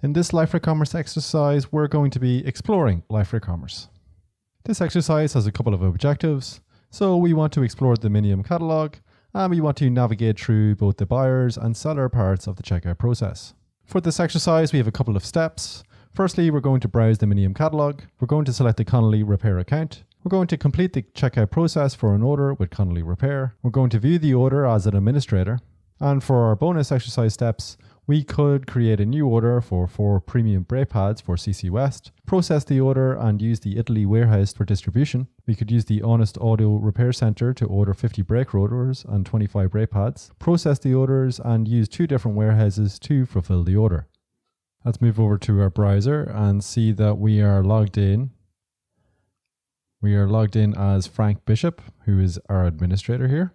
In this Liferay Commerce exercise, we're going to be exploring Liferay Commerce. This exercise has a couple of objectives. So we want to explore the Minium catalog, and we want to navigate through both the buyers and seller parts of the checkout process. For this exercise, we have a couple of steps. Firstly, we're going to browse the Minium catalog. We're going to select the Connolly Repair account. We're going to complete the checkout process for an order with Connolly Repair. We're going to view the order as an administrator. And for our bonus exercise steps, we could create a new order for 4 premium brake pads for CC West, process the order and use the Italy warehouse for distribution. We could use the Honest Auto Repair Centre to order 50 brake rotors and 25 brake pads, process the orders and use 2 different warehouses to fulfill the order. Let's move over to our browser and see that we are logged in. We are logged in as Frank Bishop, who is our administrator here.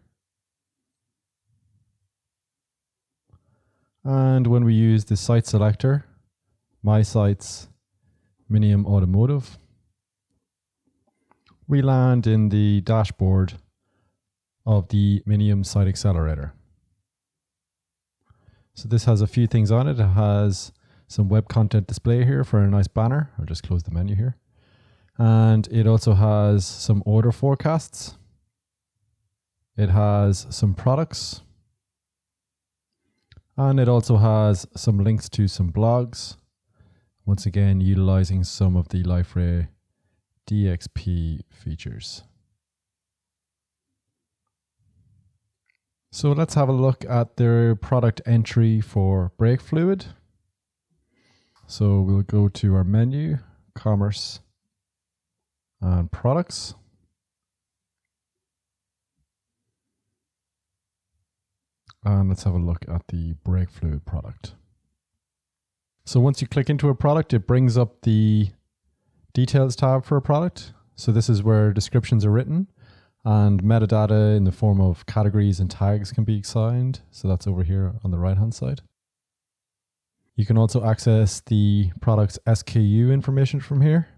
And when we use the site selector, My Sites, Minium Automotive, we land in the dashboard of the Minium Site Accelerator. So this has a few things on it. It has some web content display here for a nice banner. I'll just close the menu here. And it also has some order forecasts. It has some products. And it also has some links to some blogs, once again utilizing some of the Liferay DXP features. So let's have a look at their product entry for brake fluid. So we'll go to our menu, Commerce and Products. And let's have a look at the brake fluid product. So once you click into a product, it brings up the details tab for a product. So this is where descriptions are written and metadata in the form of categories and tags can be assigned. So that's over here on the right hand side. You can also access the product's SKU information from here.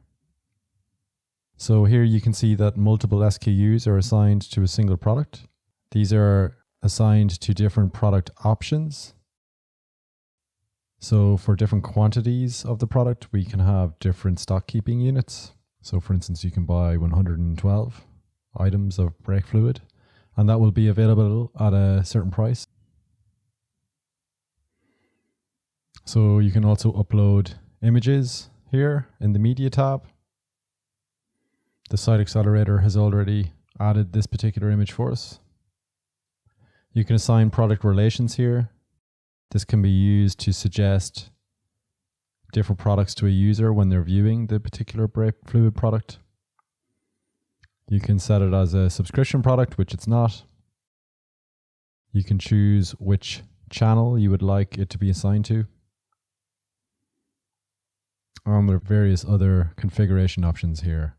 So here you can see that multiple SKUs are assigned to a single product. These are assigned to different product options. So for different quantities of the product, we can have different stock keeping units. So for instance, you can buy 112 items of brake fluid, and that will be available at a certain price. So you can also upload images here in the media tab. The site accelerator has already added this particular image for us. You can assign product relations here. This can be used to suggest different products to a user when they're viewing the particular brake fluid product. You can set it as a subscription product, which it's not. You can choose which channel you would like it to be assigned to. And there are various other configuration options here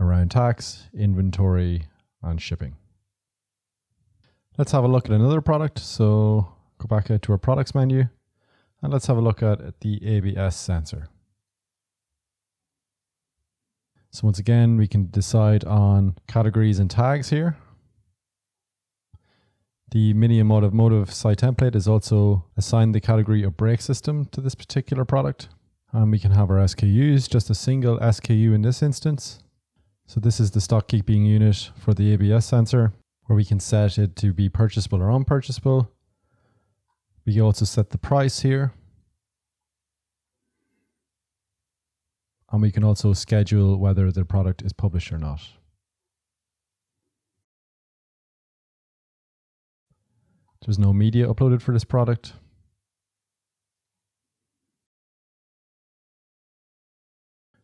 around tax, inventory, and shipping. Let's have a look at another product. So go back out to our products menu and let's have a look at the ABS sensor. So once again, we can decide on categories and tags here. The Minium Automotive site template is also assigned the category of brake system to this particular product. And we can have our SKUs, just a single SKU in this instance. So this is the stock keeping unit for the ABS sensor, where we can set it to be purchasable or unpurchasable. We can also set the price here. And we can also schedule whether the product is published or not. There's no media uploaded for this product.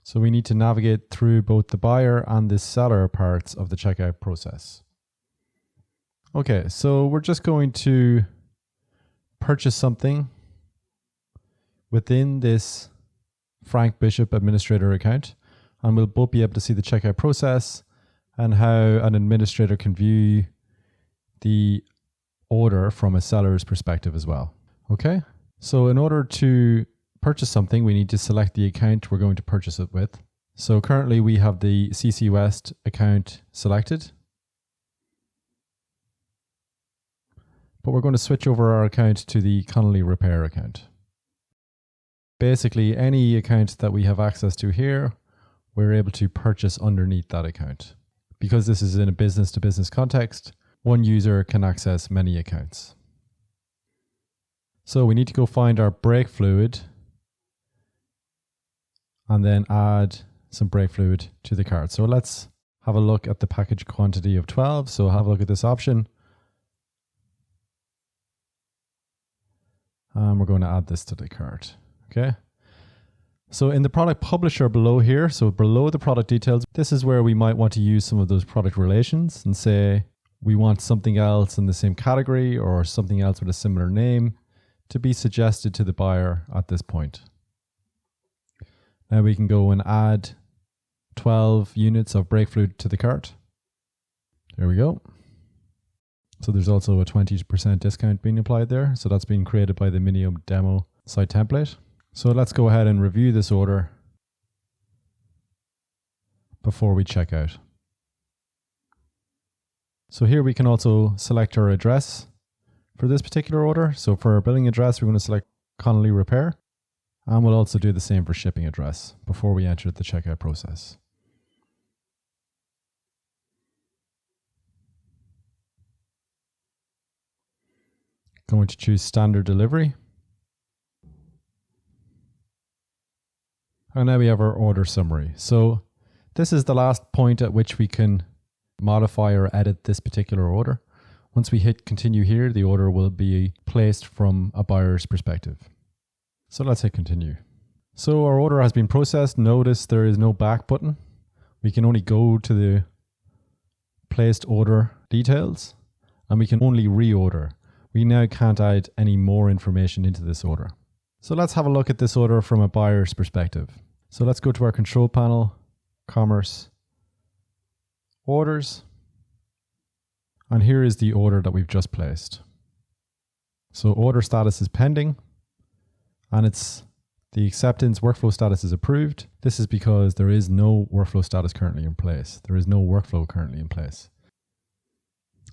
So we need to navigate through both the buyer and the seller parts of the checkout process. Okay, so we're just going to purchase something within this Frank Bishop administrator account, and we'll both be able to see the checkout process and how an administrator can view the order from a seller's perspective as well. Okay, so in order to purchase something, we need to select the account we're going to purchase it with. So currently we have the CC West account selected, but we're going to switch over our account to the Connolly Repair account. basically any account that we have access to here, we're able to purchase underneath that account. Because this is in a business to business context, one user can access many accounts. So we need to go find our brake fluid and then add some brake fluid to the cart. So let's have a look at the package quantity of 12. So have a look at this option. And we're going to add this to the cart. Okay. So in the product publisher below here, so below the product details, this is where we might want to use some of those product relations and say we want something else in the same category or something else with a similar name to be suggested to the buyer at this point. Now we can go and add 12 units of brake fluid to the cart. There we go. So there's also a 20% discount being applied there. So that's being created by the Minium demo site template. So let's go ahead and review this order before we check out. So here we can also select our address for this particular order. So for our billing address, we're going to select Connolly Repair. And we'll also do the same for shipping address before we enter the checkout process. Going to choose standard delivery. And now we have our order summary. So this is the last point at which we can modify or edit this particular order. Once we hit continue here, the order will be placed from a buyer's perspective. So let's hit continue. So our order has been processed. Notice there is no back button. We can only go to the placed order details and we can only reorder. We now can't add any more information into this order. So let's have a look at this order from a buyer's perspective. So let's go to our control panel, commerce, orders. And here is the order that we've just placed. So order status is pending and it's the acceptance workflow status is approved. This is because there is no workflow status currently in place. There is no workflow currently in place.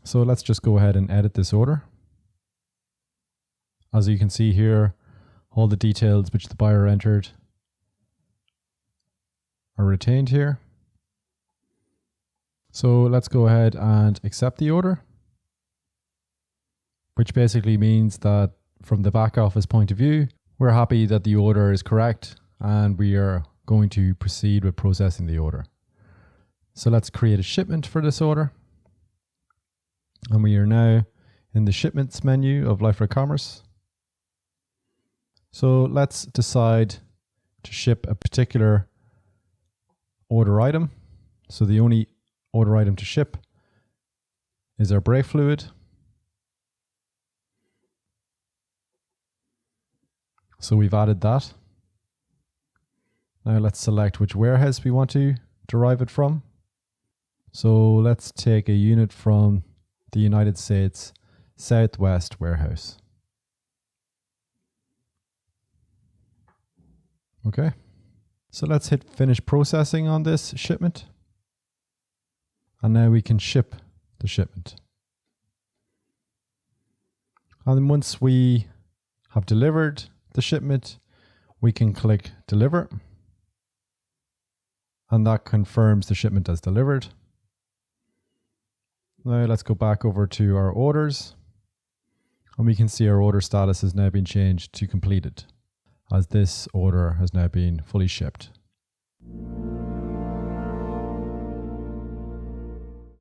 So let's just go ahead and edit this order. As you can see here, all the details which the buyer entered are retained here. So let's go ahead and accept the order, which basically means that from the back office point of view, we're happy that the order is correct and we are going to proceed with processing the order. So let's create a shipment for this order. And we are now in the shipments menu of Liferay Commerce. So let's decide to ship a particular order item. So the only order item to ship is our brake fluid. So we've added that. Now let's select which warehouse we want to derive it from. So let's take a unit from the United States Southwest warehouse. Okay. So let's hit finish processing on this shipment. And now we can ship the shipment. And then once we have delivered the shipment, we can click deliver. And that confirms the shipment as delivered. Now let's go back over to our orders. And we can see our order status has now been changed to completed, as this order has now been fully shipped.